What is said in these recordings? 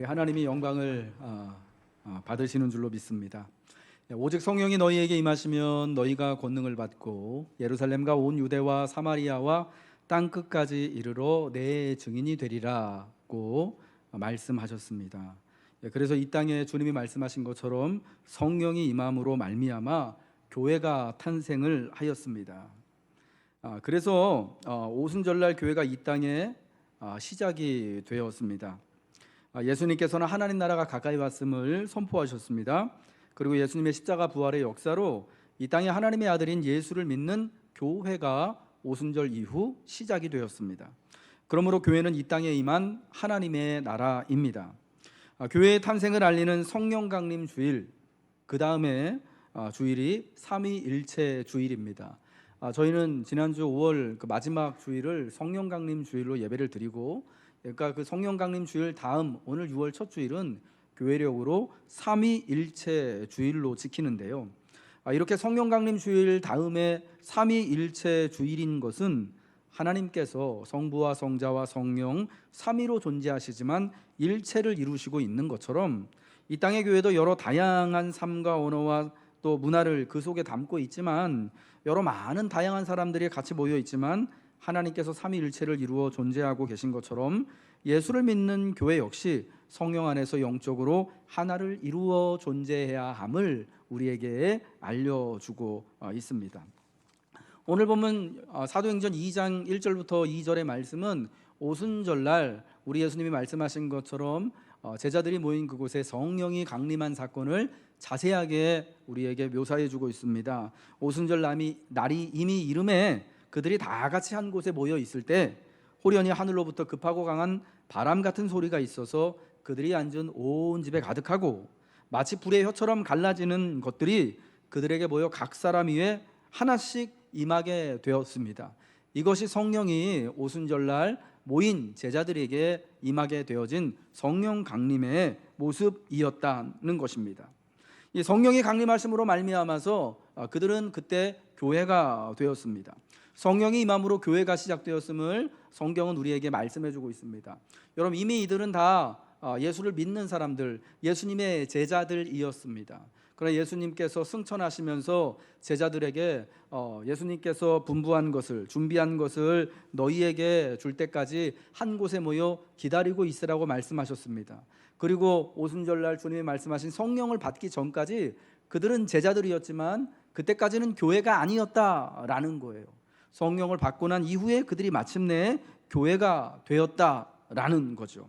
하나님이 영광을 받으시는 줄로 믿습니다. 오직 성령이 너희에게 임하시면 너희가 권능을 받고 예루살렘과 온 유대와 사마리아와 땅 끝까지 이르러 내 증인이 되리라고 말씀하셨습니다. 그래서 이 땅에 주님이 말씀하신 것처럼 성령이 임함으로 말미암아 교회가 탄생을 하였습니다. 그래서 오순절날 교회가 이 땅에 시작이 되었습니다. 예수님께서는 하나님 나라가 가까이 왔음을 선포하셨습니다. 그리고 예수님의 십자가 부활의 역사로 이 땅에 하나님의 아들인 예수를 믿는 교회가 오순절 이후 시작이 되었습니다. 그러므로 교회는 이 땅에 임한 하나님의 나라입니다. 교회의 탄생을 알리는 성령 강림 주일, 그 다음에 주일이 삼위일체 주일입니다. 저희는 지난주 5월 마지막 주일을 성령 강림 주일로 예배를 드리고, 그러니까 그 성령 강림 주일 다음 오늘 6월 첫 주일은 교회력으로 삼위일체 주일로 지키는데요. 이렇게 성령 강림 주일 다음에 삼위일체 주일인 것은 하나님께서 성부와 성자와 성령 삼위로 존재하시지만 일체를 이루시고 있는 것처럼 이 땅의 교회도 여러 다양한 삶과 언어와 또 문화를 그 속에 담고 있지만, 여러 많은 다양한 사람들이 같이 모여 있지만 하나님께서 삼위일체를 이루어 존재하고 계신 것처럼 예수를 믿는 교회 역시 성령 안에서 영적으로 하나를 이루어 존재해야 함을 우리에게 알려주고 있습니다. 오늘 보면 사도행전 2장 1절부터 2절의 말씀은 오순절날 우리 예수님이 말씀하신 것처럼 제자들이 모인 그곳에 성령이 강림한 사건을 자세하게 우리에게 묘사해 주고 있습니다. 오순절 날이 이미 이름에 그들이 다 같이 한 곳에 모여 있을 때 호련히 하늘로부터 급하고 강한 바람 같은 소리가 있어서 그들이 앉은 온 집에 가득하고, 마치 불의 혀처럼 갈라지는 것들이 그들에게 모여 각 사람 위에 하나씩 임하게 되었습니다. 이것이 성령이 오순절날 모인 제자들에게 임하게 되어진 성령 강림의 모습이었다는 것입니다. 이 성령이 강림하심으로 말미암아서 그들은 그때 교회가 되었습니다. 성령이 임함으로 교회가 시작되었음을 성경은 우리에게 말씀해주고 있습니다. 여러분, 이미 이들은 다 예수를 믿는 사람들, 예수님의 제자들이었습니다. 그러나 예수님께서 승천하시면서 제자들에게 예수님께서 분부한 것을, 준비한 것을 너희에게 줄 때까지 한 곳에 모여 기다리고 있으라고 말씀하셨습니다. 그리고 오순절날 주님이 말씀하신 성령을 받기 전까지 그들은 제자들이었지만 그때까지는 교회가 아니었다라는 거예요. 성령을 받고 난 이후에 그들이 마침내 교회가 되었다라는 거죠.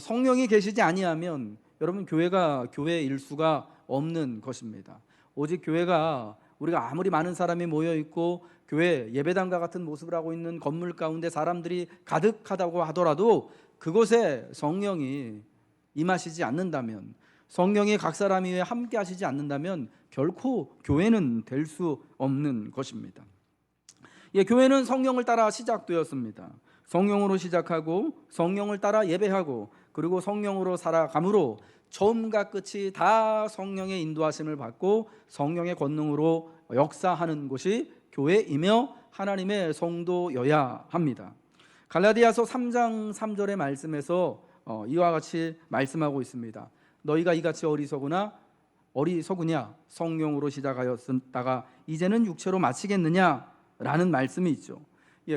성령이 계시지 아니하면 여러분, 교회가 교회일 수가 없는 것입니다. 오직 교회가 우리가 아무리 많은 사람이 모여 있고 교회 예배당과 같은 모습을 하고 있는 건물 가운데 사람들이 가득하다고 하더라도 그곳에 성령이 임하시지 않는다면, 성령이 각 사람 위에 함께 하시지 않는다면 결코 교회는 될 수 없는 것입니다. 교회는 성령을 따라 시작되었습니다. 성령으로 시작하고 성령을 따라 예배하고 그리고 성령으로 살아감으로 처음과 끝이 다 성령의 인도하심을 받고 성령의 권능으로 역사하는 곳이 교회이며 하나님의 성도여야 합니다. 갈라디아서 3장 3절의 말씀에서 이와 같이 말씀하고 있습니다. 너희가 이같이 어리석으냐? 성령으로 시작하였다가 이제는 육체로 마치겠느냐? 라는 말씀이 있죠.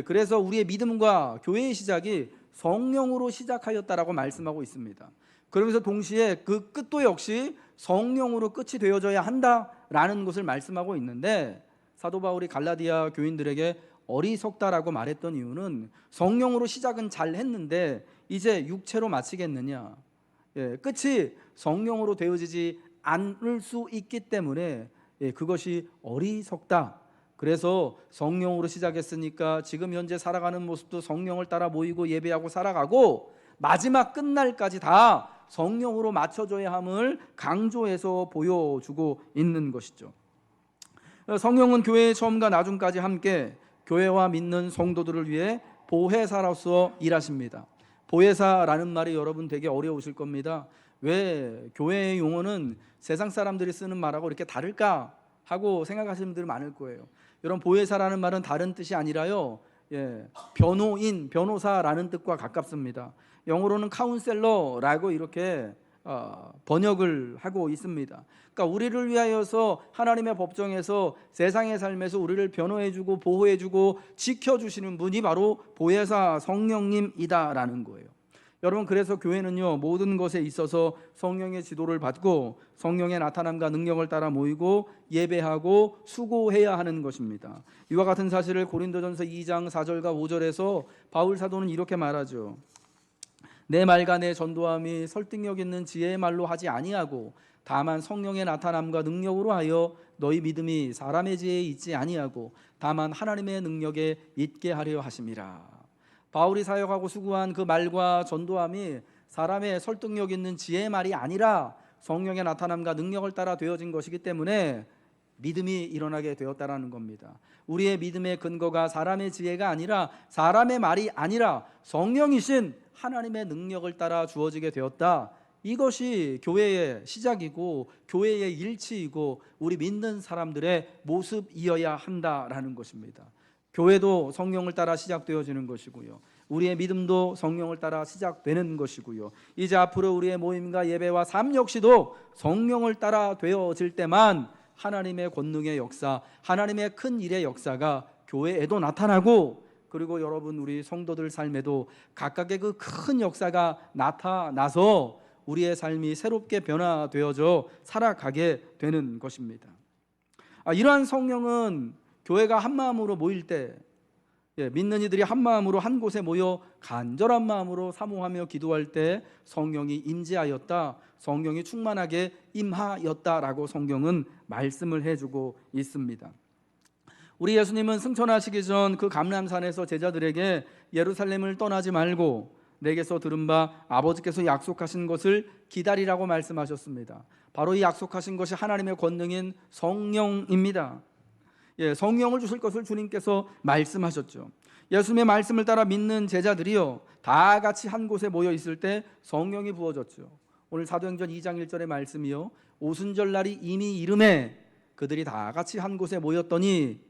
그래서 우리의 믿음과 교회의 시작이 성령으로 시작하였다라고 말씀하고 있습니다. 그러면서 동시에 그 끝도 역시 성령으로 끝이 되어져야 한다라는 것을 말씀하고 있는데, 사도 바울이 갈라디아 교인들에게 어리석다라고 말했던 이유는 성령으로 시작은 잘 했는데 이제 육체로 마치겠느냐, 끝이 성령으로 되어지지 않을 수 있기 때문에 그것이 어리석다. 그래서 성령으로 시작했으니까 지금 현재 살아가는 모습도 성령을 따라 모이고 예배하고 살아가고 마지막 끝날까지 다 성령으로 맞춰줘야 함을 강조해서 보여주고 있는 것이죠. 성령은 교회의 처음과 나중까지 함께 교회와 믿는 성도들을 위해 보혜사로서 일하십니다. 보혜사라는 말이 여러분 되게 어려우실 겁니다. 왜 교회의 용어는 세상 사람들이 쓰는 말하고 이렇게 다를까 하고 생각하시는 분들이 많을 거예요. 여러분, 보혜사라는 말은 다른 뜻이 아니라요, 변호인, 변호사라는 뜻과 가깝습니다. 영어로는 카운셀러라고 이렇게 번역을 하고 있습니다. 그러니까 우리를 위하여서 하나님의 법정에서 세상의 삶에서 우리를 변호해주고 보호해주고 지켜주시는 분이 바로 보혜사 성령님이다라는 거예요. 여러분, 그래서 교회는요, 모든 것에 있어서 성령의 지도를 받고 성령의 나타남과 능력을 따라 모이고 예배하고 수고해야 하는 것입니다. 이와 같은 사실을 고린도전서 2장 4절과 5절에서 바울 사도는 이렇게 말하죠. 내 말과 내 전도함이 설득력 있는 지혜의 말로 하지 아니하고 다만 성령의 나타남과 능력으로 하여 너희 믿음이 사람의 지혜에 있지 아니하고 다만 하나님의 능력에 있게 하려 하심이라. 바울이 사역하고 수고한 그 말과 전도함이 사람의 설득력 있는 지혜의 말이 아니라 성령의 나타남과 능력을 따라 되어진 것이기 때문에 믿음이 일어나게 되었다라는 겁니다. 우리의 믿음의 근거가 사람의 지혜가 아니라 사람의 말이 아니라 성령이신 하나님의 능력을 따라 주어지게 되었다. 이것이 교회의 시작이고 교회의 일치이고 우리 믿는 사람들의 모습이어야 한다라는 것입니다. 교회도 성령을 따라 시작되어지는 것이고요, 우리의 믿음도 성령을 따라 시작되는 것이고요, 이제 앞으로 우리의 모임과 예배와 삶 역시도 성령을 따라 되어질 때만 하나님의 권능의 역사, 하나님의 큰 일의 역사가 교회에도 나타나고, 그리고 여러분 우리 성도들 삶에도 각각의 그 큰 역사가 나타나서 우리의 삶이 새롭게 변화되어져 살아가게 되는 것입니다. 이러한 성령은 교회가 한 마음으로 모일 때, 믿는 이들이 한 마음으로 한 곳에 모여 간절한 마음으로 사모하며 기도할 때 성령이 임재하였다, 성령이 충만하게 임하였다라고 성경은 말씀을 해주고 있습니다. 우리 예수님은 승천하시기 전 그 감람산에서 제자들에게 예루살렘을 떠나지 말고 내게서 들은 바 아버지께서 약속하신 것을 기다리라고 말씀하셨습니다. 바로 이 약속하신 것이 하나님의 권능인 성령입니다. 성령을 주실 것을 주님께서 말씀하셨죠. 예수님의 말씀을 따라 믿는 제자들이요, 다 같이 한 곳에 모여 있을 때 성령이 부어졌죠. 오늘 사도행전 2장 1절의 말씀이요, 오순절 날이 이미 이름에 그들이 다 같이 한 곳에 모였더니,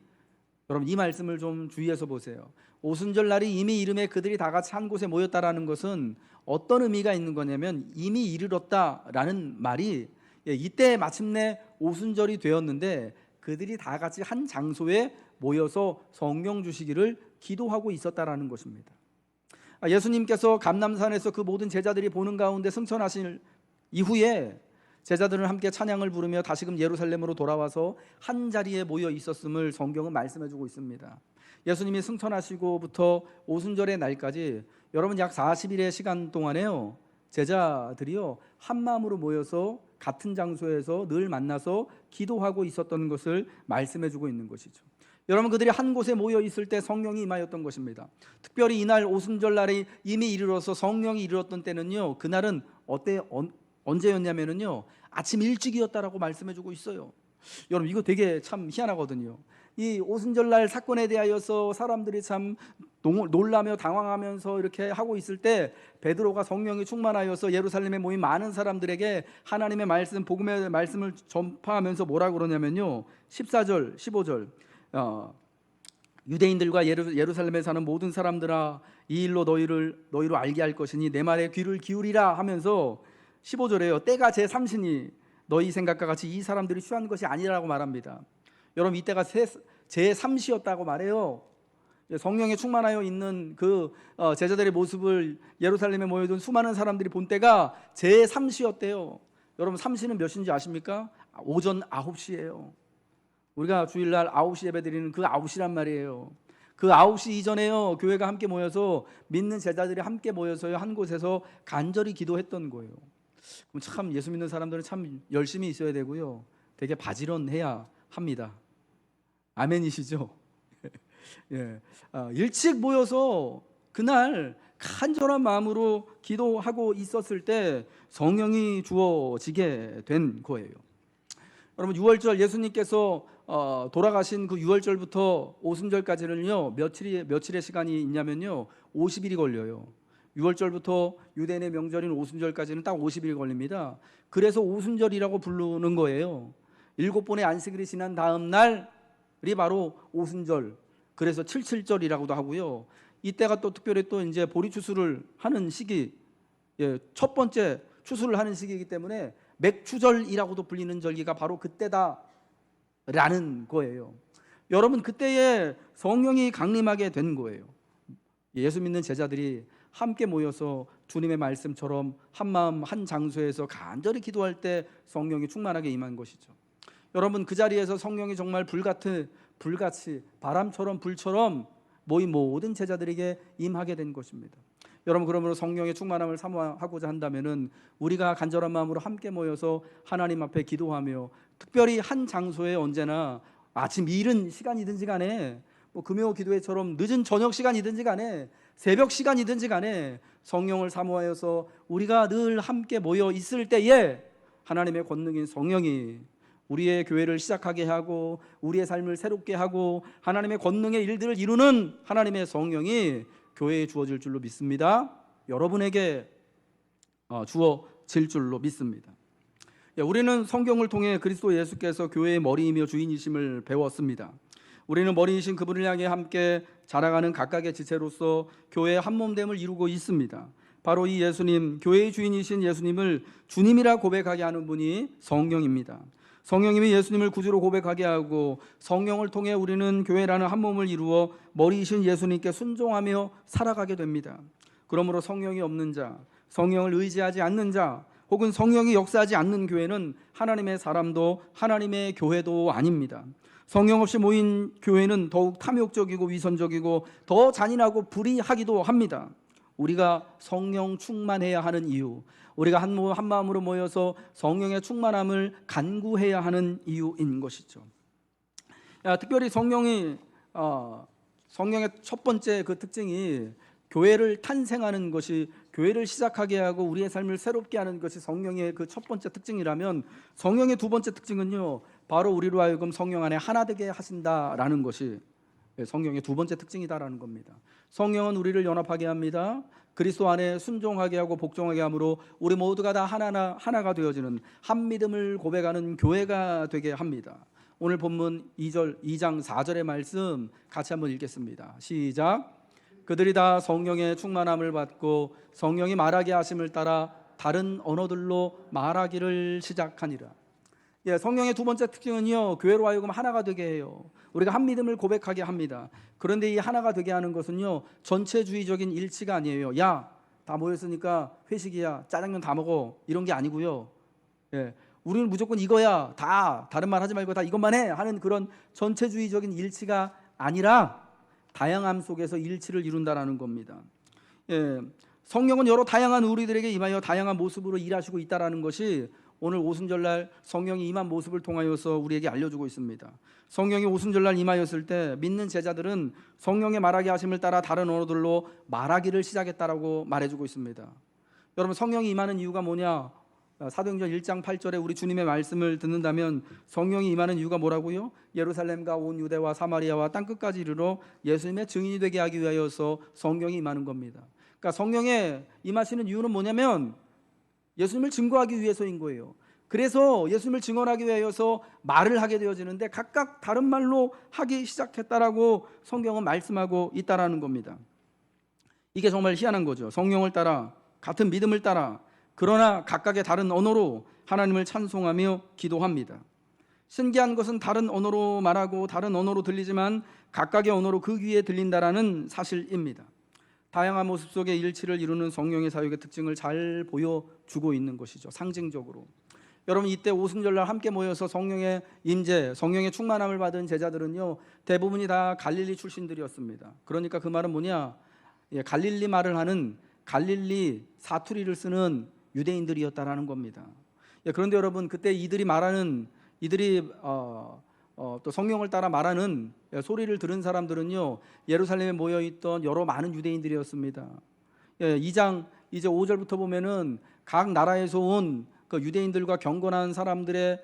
여러분 이 말씀을 좀 주의해서 보세요. 오순절 날이 이미 이름에 그들이 다 같이 한 곳에 모였다라는 것은 어떤 의미가 있는 거냐면, 이미 이르렀다라는 말이 이때 마침내 오순절이 되었는데 그들이 다 같이 한 장소에 모여서 성령 주시기를 기도하고 있었다라는 것입니다. 예수님께서 감람산에서 그 모든 제자들이 보는 가운데 승천하실 이후에 제자들은 함께 찬양을 부르며 다시금 예루살렘으로 돌아와서 한 자리에 모여 있었음을 성경은 말씀해주고 있습니다. 예수님이 승천하시고부터 오순절의 날까지 여러분 약 40일의 시간 동안에요, 제자들이요 한 마음으로 모여서 같은 장소에서 늘 만나서 기도하고 있었던 것을 말씀해주고 있는 것이죠. 여러분, 그들이 한 곳에 모여 있을 때 성령이 임하였던 것입니다. 특별히 이날 오순절 날이 이미 이르러서 성령이 이르렀던 때는요, 그날은 언제였냐면요, 아침 일찍이었다라고 말씀해주고 있어요. 여러분 이거 되게 참 희한하거든요. 이 오순절날 사건에 대하여서 사람들이 참 놀라며 당황하면서 이렇게 하고 있을 때 베드로가 성령이 충만하여서 예루살렘에 모인 많은 사람들에게 하나님의 말씀, 복음의 말씀을 전파하면서 뭐라고 그러냐면요, 14절 15절 유대인들과 예루살렘에 사는 모든 사람들아, 이 일로 너희로 알게 할 것이니 내 말에 귀를 기울이라 하면서 15절에요, 때가 제3시니 너희 생각과 같이 이 사람들이 취한 것이 아니라고 말합니다. 여러분 이때가 제3시였다고 말해요. 성령에 충만하여 있는 그 제자들의 모습을 예루살렘에 모여든 수많은 사람들이 본 때가 제3시였대요. 여러분 3시는 몇 시인지 아십니까? 오전 9시예요. 우리가 주일날 9시 예배 드리는 그 9시란 말이에요. 그 9시 이전에요, 교회가 함께 모여서 믿는 제자들이 함께 모여서요 한 곳에서 간절히 기도했던 거예요. 그럼 참 예수 믿는 사람들은 참 열심히 있어야 되고요, 되게 바지런해야 합니다. 아멘이시죠? 일찍 모여서 그날 간절한 마음으로 기도하고 있었을 때 성령이 주어지게 된 거예요. 여러분 6월절 예수님께서 돌아가신 그 6월절부터 오순절까지는요 며칠의 시간이 있냐면요 50일이 걸려요. 6월절부터 유대인의 명절인 오순절까지는 딱 50일 걸립니다. 그래서 오순절이라고 부르는 거예요. 7번의 안식일이 지난 다음 날이 바로 오순절, 그래서 77절이라고도 하고요. 이때가 또 특별히 또 이제 보리추수를 하는 시기, 첫 번째 추수를 하는 시기이기 때문에 맥추절이라고도 불리는 절기가 바로 그때다라는 거예요. 여러분, 그때에 성령이 강림하게 된 거예요. 예수 믿는 제자들이 함께 모여서 주님의 말씀처럼 한 마음 한 장소에서 간절히 기도할 때 성령이 충만하게 임한 것이죠. 여러분, 그 자리에서 성령이 정말 불같이 바람처럼 불처럼 모인 모든 제자들에게 임하게 된 것입니다. 여러분, 그러므로 성령의 충만함을 사모하고자 한다면은 우리가 간절한 마음으로 함께 모여서 하나님 앞에 기도하며, 특별히 한 장소에 언제나 아침 이른 시간이든지 간에 금요 기도회처럼 늦은 저녁 시간이든지 간에 새벽 시간이든지 간에 성령을 사모하여서 우리가 늘 함께 모여 있을 때에 하나님의 권능인 성령이 우리의 교회를 시작하게 하고 우리의 삶을 새롭게 하고 하나님의 권능의 일들을 이루는 하나님의 성령이 교회에 주어질 줄로 믿습니다. 여러분에게 주어질 줄로 믿습니다. 우리는 성경을 통해 그리스도 예수께서 교회의 머리이며 주인이심을 배웠습니다. 우리는 머리이신 그분을 향해 함께 자라가는 각각의 지체로서 교회의 한몸됨을 이루고 있습니다. 바로 이 예수님, 교회의 주인이신 예수님을 주님이라 고백하게 하는 분이 성령입니다. 성령님이 예수님을 구주로 고백하게 하고 성령을 통해 우리는 교회라는 한 몸을 이루어 머리이신 예수님께 순종하며 살아가게 됩니다. 그러므로 성령이 없는 자, 성령을 의지하지 않는 자, 혹은 성령이 역사하지 않는 교회는 하나님의 사람도 하나님의 교회도 아닙니다. 성령 없이 모인 교회는 더욱 탐욕적이고 위선적이고 더 잔인하고 불의하기도 합니다. 우리가 성령 충만해야 하는 이유, 우리가 한 마음으로 모여서 성령의 충만함을 간구해야 하는 이유인 것이죠. 특별히 성령의 첫 번째 그 특징이 교회를 탄생하는 것이, 교회를 시작하게 하고 우리의 삶을 새롭게 하는 것이 성령의 그 첫 번째 특징이라면, 성령의 두 번째 특징은요, 바로 우리로 하여금 성령 안에 하나 되게 하신다라는 것이 성령의 두 번째 특징이다라는 겁니다. 성령은 우리를 연합하게 합니다. 그리스도 안에 순종하게 하고 복종하게 함으로 우리 모두가 다 하나가 되어지는 한 믿음을 고백하는 교회가 되게 합니다. 오늘 본문 2장 4절의 말씀 같이 한번 읽겠습니다. 시작. 그들이 다 성령의 충만함을 받고 성령이 말하게 하심을 따라 다른 언어들로 말하기를 시작하니라. 성령의 두 번째 특징은요, 교회로 하여금 하나가 되게 해요. 우리가 한 믿음을 고백하게 합니다. 그런데 이 하나가 되게 하는 것은요, 전체주의적인 일치가 아니에요. 야, 다 모였으니까 회식이야, 짜장면 다 먹어, 이런 게 아니고요. 우리는 무조건 이거야, 다 다른 말 하지 말고 다 이것만 해 하는 그런 전체주의적인 일치가 아니라 다양함 속에서 일치를 이룬다라는 겁니다. 성령은 여러 다양한 우리들에게 임하여 다양한 모습으로 일하시고 있다라는 것이 오늘 오순절날 성령이 임한 모습을 통하여서 우리에게 알려주고 있습니다. 성령이 오순절날 임하였을 때 믿는 제자들은 성령의 말하게 하심을 따라 다른 언어들로 말하기를 시작했다라고 말해주고 있습니다. 여러분, 성령이 임하는 이유가 뭐냐? 사도행전 1장 8절에 우리 주님의 말씀을 듣는다면 성령이 임하는 이유가 뭐라고요? 예루살렘과 온 유대와 사마리아와 땅끝까지 이르러 예수님의 증인이 되게 하기 위하여서 성령이 임하는 겁니다. 그러니까 성령에 임하시는 이유는 뭐냐면 예수님을 증거하기 위해서인 거예요. 그래서 예수님을 증언하기 위하여서 말을 하게 되어지는데 각각 다른 말로 하기 시작했다라고 성경은 말씀하고 있다라는 겁니다. 이게 정말 희한한 거죠. 성령을 따라, 같은 믿음을 따라, 그러나 각각의 다른 언어로 하나님을 찬송하며 기도합니다. 신기한 것은 다른 언어로 말하고 다른 언어로 들리지만 각각의 언어로 그 귀에 들린다라는 사실입니다. 다양한 모습 속에 일치를 이루는 성령의 사역의 특징을 잘 보여주고 있는 것이죠. 상징적으로. 여러분, 이때 오순절날 함께 모여서 성령의 임재, 성령의 충만함을 받은 제자들은요, 대부분이 다 갈릴리 출신들이었습니다. 그러니까 그 말은 뭐냐? 갈릴리 말을 하는, 갈릴리 사투리를 쓰는 유대인들이었다라는 겁니다. 그런데 여러분, 그때 이들이 또 성령을 따라 말하는 소리를 들은 사람들은요, 예루살렘에 모여있던 여러 많은 유대인들이었습니다. 2장 이제 5절부터 보면은 각 나라에서 온 그 유대인들과 경건한 사람들의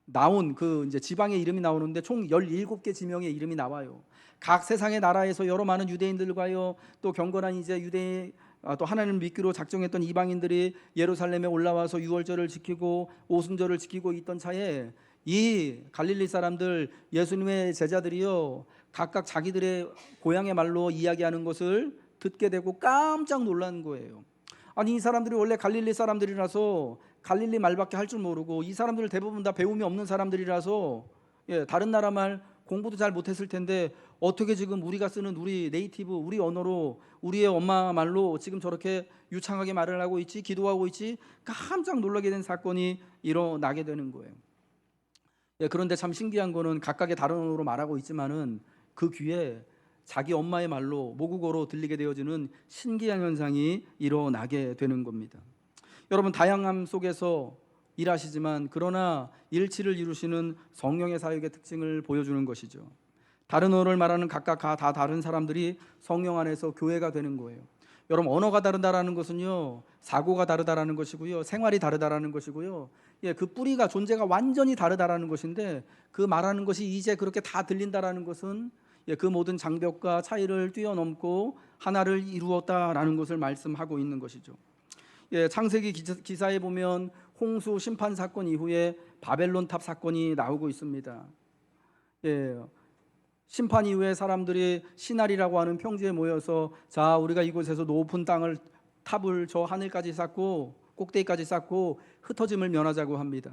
나온 그 이제 지방의 이름이 나오는데 총 17개 지명의 이름이 나와요. 각 세상의 나라에서 여러 많은 유대인들과요, 또 경건한 이제 유대인, 또 하나님을 믿기로 작정했던 이방인들이 예루살렘에 올라와서 유월절을 지키고 오순절을 지키고 있던 차에 이 갈릴리 사람들, 예수님의 제자들이요, 각각 자기들의 고향의 말로 이야기하는 것을 듣게 되고 깜짝 놀란 거예요. 아니, 이 사람들이 원래 갈릴리 사람들이라서 갈릴리 말밖에 할 줄 모르고, 이 사람들 대부분 다 배움이 없는 사람들이라서 다른 나라 말 공부도 잘 못했을 텐데 어떻게 지금 우리가 쓰는 우리 네이티브, 우리 언어로, 우리의 엄마 말로 지금 저렇게 유창하게 말을 하고 있지, 기도하고 있지? 깜짝 놀라게 된 사건이 일어나게 되는 거예요. 그런데 참 신기한 거는 각각의 다른 언어로 말하고 있지만은 그 귀에 자기 엄마의 말로, 모국어로 들리게 되어지는 신기한 현상이 일어나게 되는 겁니다. 여러분, 다양함 속에서 일하시지만 그러나 일치를 이루시는 성령의 사역의 특징을 보여주는 것이죠. 다른 언어를 말하는 각각 다 다른 사람들이 성령 안에서 교회가 되는 거예요. 여러분, 언어가 다르다라는 것은요, 사고가 다르다라는 것이고요, 생활이 다르다라는 것이고요, 그 뿌리가, 존재가 완전히 다르다라는 것인데, 그 말하는 것이 이제 그렇게 다 들린다라는 것은 그 모든 장벽과 차이를 뛰어넘고 하나를 이루었다라는 것을 말씀하고 있는 것이죠. 창세기 기사에 보면 홍수 심판 사건 이후에 바벨론 탑 사건이 나오고 있습니다. 심판 이후에 사람들이 시날이라고 하는 평지에 모여서, 자, 우리가 이곳에서 높은 땅을, 탑을 저 하늘까지 쌓고 꼭대기까지 쌓고 흩어짐을 면하자고 합니다.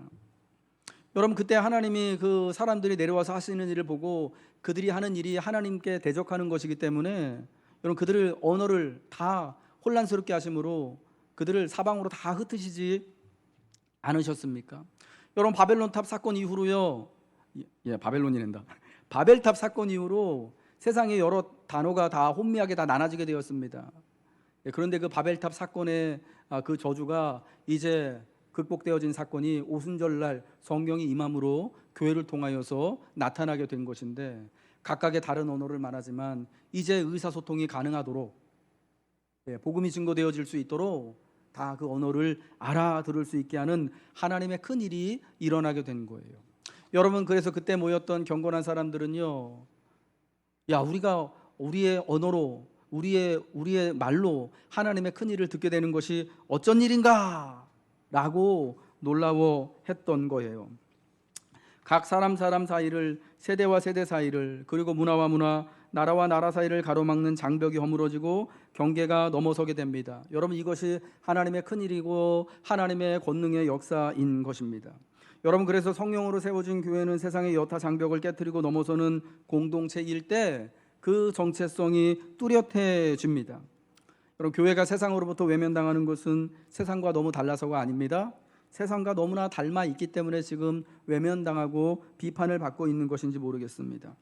여러분, 그때 하나님이 그 사람들이 내려와서 하시는 일을 보고 그들이 하는 일이 하나님께 대적하는 것이기 때문에 여러분, 그들을 언어를 다 혼란스럽게 하심으로 그들을 사방으로 다 흩으시지 않으셨습니까? 여러분, 바벨론 탑 사건 이후로요, 바벨론이란다. 바벨탑 사건 이후로 세상의 여러 단어가 다 혼미하게 다 나눠지게 되었습니다. 그런데 그 바벨탑 사건의 그 저주가 이제 극복되어진 사건이 오순절날 성령이 임함으로 교회를 통하여서 나타나게 된 것인데, 각각의 다른 언어를 말하지만 이제 의사소통이 가능하도록, 복음이 증거되어질 수 있도록 다 그 언어를 알아들을 수 있게 하는 하나님의 큰 일이 일어나게 된 거예요. 여러분, 그래서 그때 모였던 경건한 사람들은요, 우리가 우리의 언어로, 우리의 말로 하나님의 큰 일을 듣게 되는 것이 어쩐 일인가 라고 놀라워했던 거예요. 각 사람 사이를, 세대와 세대 사이를, 그리고 문화와 문화, 나라와 나라 사이를 가로막는 장벽이 허물어지고 경계가 넘어서게 됩니다. 여러분, 이것이 하나님의 큰 일이고 하나님의 권능의 역사인 것입니다. 여러분, 그래서 성령으로 세워진 교회는 세상의 여타 장벽을 깨트리고 넘어서는 공동체일 때 그 정체성이 뚜렷해집니다. 여러분, 교회가 세상으로부터 외면당하는 것은 세상과 너무 달라서가 아닙니다. 세상과 너무나 닮아 있기 때문에 지금 외면당하고 비판을 받고 있는 것인지 모르겠습니다.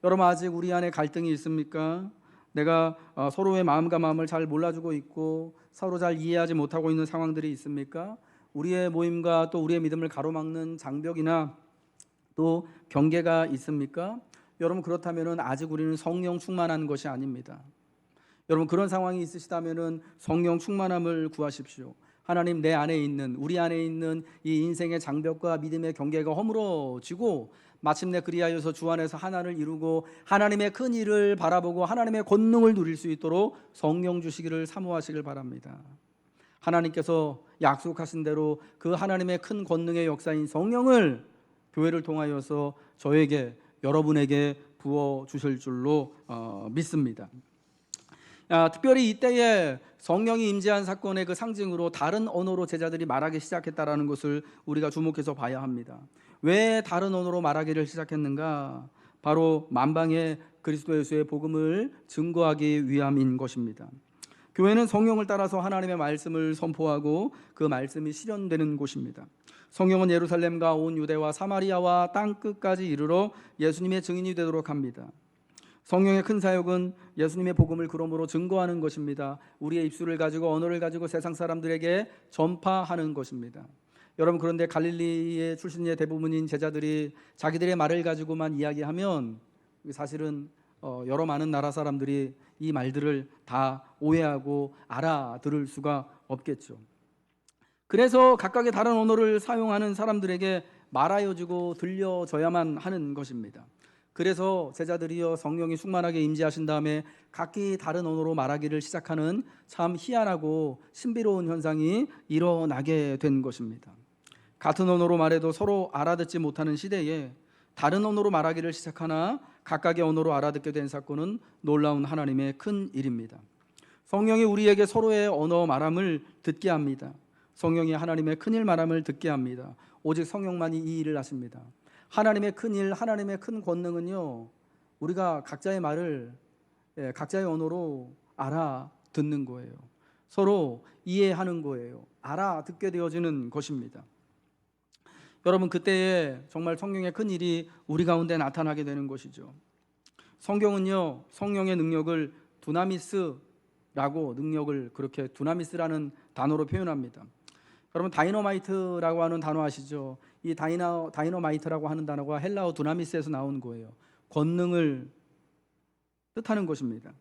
여러분, 아직 우리 안에 갈등이 있습니까? 내가 서로의 마음과 마음을 잘 몰라주고 있고 서로 잘 이해하지 못하고 있는 상황들이 있습니까? 우리의 모임과 또 우리의 믿음을 가로막는 장벽이나 또 경계가 있습니까? 여러분, 그렇다면 아직 우리는 성령 충만한 것이 아닙니다. 여러분, 그런 상황이 있으시다면 성령 충만함을 구하십시오. 하나님, 내 안에 있는, 우리 안에 있는 이 인생의 장벽과 믿음의 경계가 허물어지고 마침내 그리하여서 주 안에서 하나를 이루고 하나님의 큰 일을 바라보고 하나님의 권능을 누릴 수 있도록 성령 주시기를 사모하시길 바랍니다. 하나님께서 약속하신 대로 그 하나님의 큰 권능의 역사인 성령을 교회를 통하여서 저에게, 여러분에게 부어주실 줄로 믿습니다. 특별히 이때에 성령이 임재한 사건의 그 상징으로 다른 언어로 제자들이 말하기 시작했다라는 것을 우리가 주목해서 봐야 합니다. 왜 다른 언어로 말하기를 시작했는가? 바로 만방에 그리스도 예수의 복음을 증거하기 위함인 것입니다. 교회는 성령을 따라서 하나님의 말씀을 선포하고 그 말씀이 실현되는 곳입니다. 성령은 예루살렘과 온 유대와 사마리아와 땅 끝까지 이르러 예수님의 증인이 되도록 합니다. 성령의 큰 사역은 예수님의 복음을 그러므로 증거하는 것입니다. 우리의 입술을 가지고 언어를 가지고 세상 사람들에게 전파하는 것입니다. 여러분, 그런데 갈릴리의 출신의 대부분인 제자들이 자기들의 말을 가지고만 이야기하면 사실은 여러 많은 나라 사람들이 이 말들을 다 오해하고 알아들을 수가 없겠죠. 그래서 각각의 다른 언어를 사용하는 사람들에게 말하여주고 들려줘야만 하는 것입니다. 그래서 제자들이여 성령이 충만하게 임재하신 다음에 각기 다른 언어로 말하기를 시작하는 참 희한하고 신비로운 현상이 일어나게 된 것입니다. 같은 언어로 말해도 서로 알아듣지 못하는 시대에 다른 언어로 말하기를 시작하나 각각의 언어로 알아듣게 된 사건은 놀라운 하나님의 큰 일입니다. 성령이 우리에게 서로의 언어 말함을 듣게 합니다. 성령이 하나님의 큰일 말함을 듣게 합니다. 오직 성령만이 이 일을 하십니다. 하나님의 큰일, 하나님의 큰 권능은요, 우리가 각자의 말을 각자의 언어로 알아듣는 거예요. 서로 이해하는 거예요. 알아듣게 되어지는 것입니다. 여러분, 그때에 정말 성령의 큰 일이 우리 가운데 나타나게 되는 것이죠. 성경은요, 성령의 능력을 두나미스라고, 능력을 그렇게 두나미스라는 단어로 표현합니다. 여러분, 다이너마이트라고 하는 단어 아시죠? 이 다이너마이트라고 하는 단어가 헬라어 두나미스에서 나온 거예요. 권능을 뜻하는 것입니다.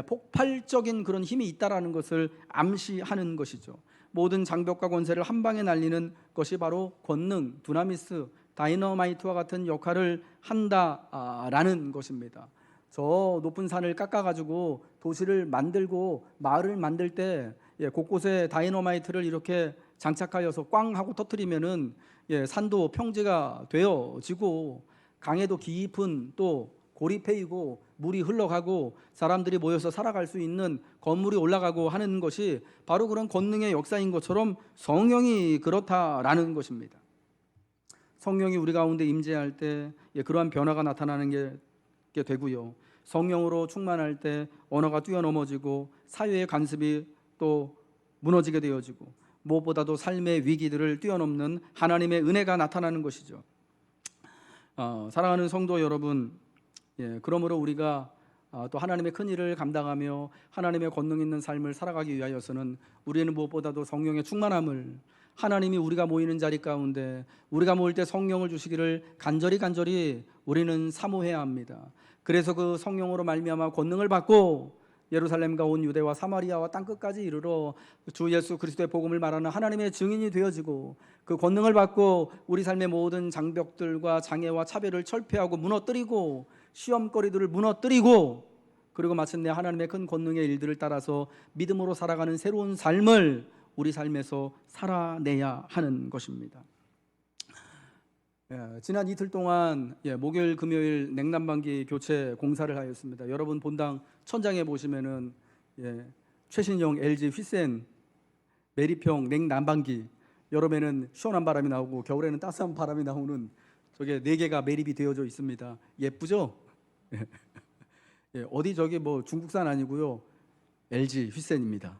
폭발적인 그런 힘이 있다라는 것을 암시하는 것이죠. 모든 장벽과 권세를 한 방에 날리는 것이 바로 권능, 두나미스, 다이너마이트와 같은 역할을 한다라는 것입니다. 저 높은 산을 깎아가지고 도시를 만들고 마을을 만들 때 곳곳에 다이너마이트를 이렇게 장착하여서 꽝 하고 터뜨리면은 산도 평지가 되어지고 강에도 깊은 또 골이 패이고 물이 흘러가고 사람들이 모여서 살아갈 수 있는 건물이 올라가고 하는 것이 바로 그런 권능의 역사인 것처럼 성령이 그렇다라는 것입니다. 성령이 우리 가운데 임재할 때 그러한 변화가 나타나는 게 되고요. 성령으로 충만할 때 언어가 뛰어넘어지고 사회의 관습이 또 무너지게 되어지고 무엇보다도 삶의 위기들을 뛰어넘는 하나님의 은혜가 나타나는 것이죠. 사랑하는 성도 여러분, 그러므로 우리가 또 하나님의 큰 일을 감당하며 하나님의 권능 있는 삶을 살아가기 위하여서는 우리는 무엇보다도 성령의 충만함을, 하나님이 우리가 모이는 자리 가운데 우리가 모일 때 성령을 주시기를 간절히 우리는 사모해야 합니다. 그래서 그 성령으로 말미암아 권능을 받고 예루살렘과 온 유대와 사마리아와 땅끝까지 이르러 주 예수 그리스도의 복음을 말하는 하나님의 증인이 되어지고 그 권능을 받고 우리 삶의 모든 장벽들과 장애와 차별을 철폐하고 무너뜨리고 시험거리들을 무너뜨리고 그리고 마침내 하나님의 큰 권능의 일들을 따라서 믿음으로 살아가는 새로운 삶을 우리 삶에서 살아내야 하는 것입니다. 지난 이틀 동안 목요일, 금요일 냉난방기 교체 공사를 하였습니다. 여러분 본당 천장에 보시면은 최신형 LG 휘센 매립형 냉난방기, 여름에는 시원한 바람이 나오고 겨울에는 따스한 바람이 나오는 저게 4개가 매립이 되어져 있습니다. 예쁘죠? 어디 저기 뭐 중국산 아니고요, LG 휘센입니다.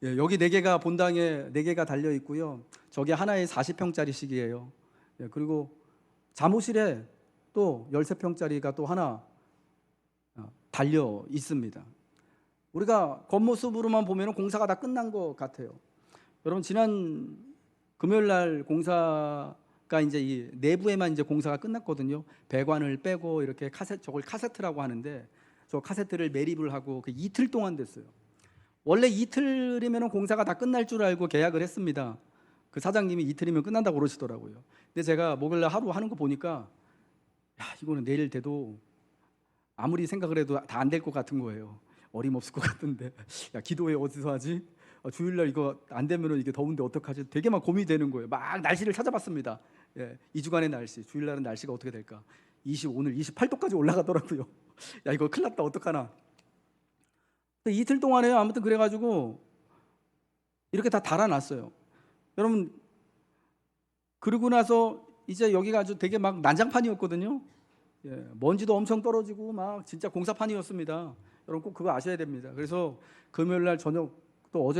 여기 4개가 본당에 4개가 달려 있고요. 저게 하나에 40평짜리씩이에요. 그리고 잠옷실에 또 13평짜리가 또 하나 달려 있습니다. 우리가 겉모습으로만 보면 공사가 다 끝난 것 같아요. 여러분, 지난 금요일 날 공사가 이제 이 내부에만 이제 공사가 끝났거든요. 배관을 빼고 이렇게 저걸 카세트라고 하는데 저 카세트를 매립을 하고 그 이틀 동안 됐어요. 원래 이틀이면 공사가 다 끝날 줄 알고 계약을 했습니다. 그 사장님이 이틀이면 끝난다고 그러시더라고요. 근데 제가 목요일날 하루 하는 거 보니까 이거는 내일 돼도 아무리 생각을 해도 다 안 될 것 같은 거예요. 어림없을 것 같은데 기도회 어디서 하지? 주일날 이거 안 되면 이게 더운데 어떡하지? 되게 막 고민이 되는 거예요. 막 날씨를 찾아봤습니다. 2주간의 날씨, 주일날은 날씨가 어떻게 될까? 오늘 28도까지 올라가더라고요. 이거 큰일 났다, 어떡하나. 이틀 동안에 아무튼 그래가지고 이렇게 다 달아놨어요. 여러분, 그러고 나서 이제 여기가 아주 되게 막 난장판이었거든요. 먼지도 엄청 떨어지고 막 진짜 공사판이었습니다. 여러분 꼭 그거 아셔야 됩니다. 그래서 금요일 날 저녁 또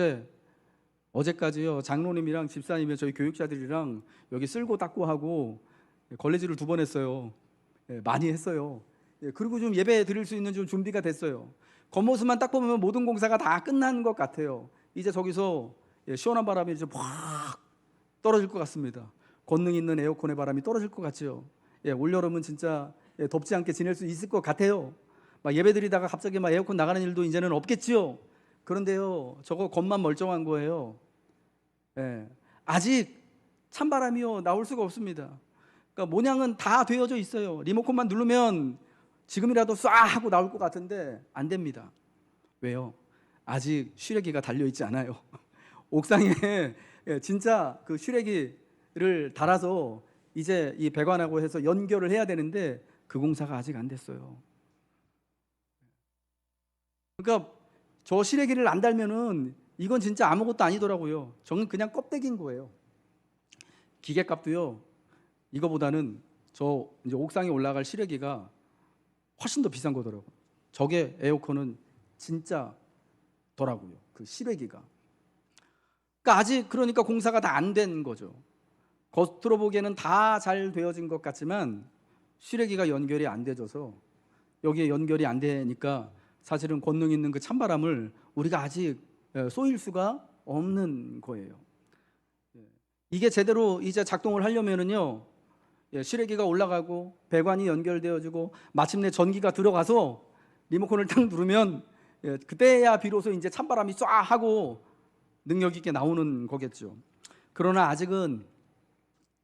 어제까지요, 장로님이랑 집사님이 저희 교육자들이랑 여기 쓸고 닦고 하고 걸레질을 2번 했어요. 많이 했어요. 그리고 좀 예배 드릴 수 있는 좀 준비가 됐어요. 겉모습만 딱 보면 모든 공사가 다 끝난 것 같아요. 이제 저기서 시원한 바람이 이제 확 떨어질 것 같습니다. 권능 있는 에어컨의 바람이 떨어질 것 같죠. 올여름은 진짜 덥지 않게 지낼 수 있을 것 같아요. 막 예배 드리다가 갑자기 막 에어컨 나가는 일도 이제는 없겠지요. 그런데요, 저거 겉만 멀쩡한 거예요. 아직 찬바람이요 나올 수가 없습니다. 그러니까 모양은 다 되어져 있어요. 리모컨만 누르면 지금이라도 쏴 하고 나올 것 같은데 안 됩니다. 왜요? 아직 슈레기가 달려있지 않아요. 옥상에 진짜 그 슈레기를 달아서 이제 이 배관하고 해서 연결을 해야 되는데 그 공사가 아직 안 됐어요. 그러니까 저 시래기를 안 달면은 이건 진짜 아무것도 아니더라고요. 저는 그냥 껍데기인 거예요. 기계값도요, 이거보다는 저 이제 옥상에 올라갈 시래기가 훨씬 더 비싼 거더라고요. 저게 에어컨은 진짜 더라고요. 그 시래기가. 그러니까 아직 그러니까 공사가 다 안 된 거죠. 겉으로 보기에는 다 잘 되어진 것 같지만 시래기가 연결이 안 돼져서 여기에 연결이 안 되니까 사실은 권능 있는 그 찬바람을 우리가 아직 쏘일 수가 없는 거예요. 이게 제대로 이제 작동을 하려면은요, 시래기가 올라가고 배관이 연결되어지고 마침내 전기가 들어가서 리모컨을 딱 누르면 그때야 비로소 이제 찬바람이 쏴 하고 능력 있게 나오는 거겠죠. 그러나 아직은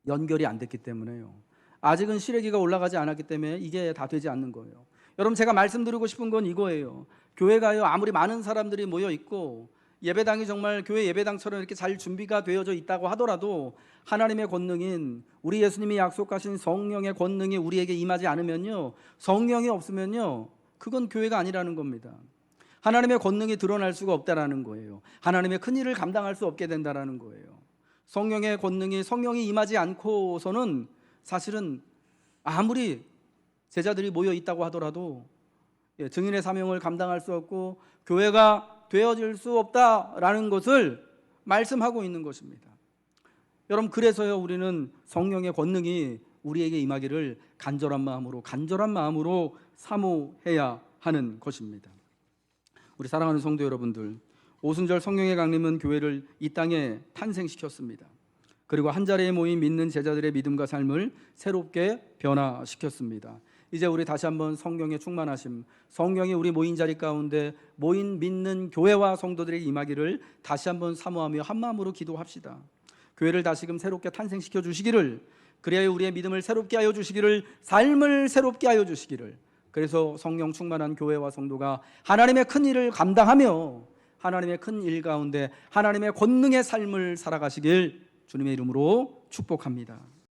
연결이 안 됐기 때문에요. 아직은 시래기가 올라가지 않았기 때문에 이게 다 되지 않는 거예요. 여러분, 제가 말씀드리고 싶은 건 이거예요. 교회가요, 아무리 많은 사람들이 모여 있고 예배당이 정말 교회 예배당처럼 이렇게 잘 준비가 되어져 있다고 하더라도 하나님의 권능인 우리 예수님이 약속하신 성령의 권능이 우리에게 임하지 않으면요, 성령이 없으면요, 그건 교회가 아니라는 겁니다. 하나님의 권능이 드러날 수가 없다라는 거예요. 하나님의 큰 일을 감당할 수 없게 된다라는 거예요. 성령의 권능이, 성령이 임하지 않고서는 사실은 아무리 제자들이 모여 있다고 하더라도 증인의 사명을 감당할 수 없고 교회가 되어질 수 없다라는 것을 말씀하고 있는 것입니다. 여러분, 그래서요, 우리는 성령의 권능이 우리에게 임하기를 간절한 마음으로 사모해야 하는 것입니다. 우리 사랑하는 성도 여러분들, 오순절 성령의 강림은 교회를 이 땅에 탄생시켰습니다. 그리고 한 자리에 모인 믿는 제자들의 믿음과 삶을 새롭게 변화시켰습니다. 이제 우리 다시 한번 성령의 충만하심, 성령이 우리 모인 자리 가운데 모인 믿는 교회와 성도들에게 임하기를 다시 한번 사모하며 한마음으로 기도합시다. 교회를 다시금 새롭게 탄생시켜 주시기를, 그래야 우리의 믿음을 새롭게 하여 주시기를, 삶을 새롭게 하여 주시기를, 그래서 성령 충만한 교회와 성도가 하나님의 큰 일을 감당하며 하나님의 큰 일 가운데 하나님의 권능의 삶을 살아가시길 주님의 이름으로 축복합니다.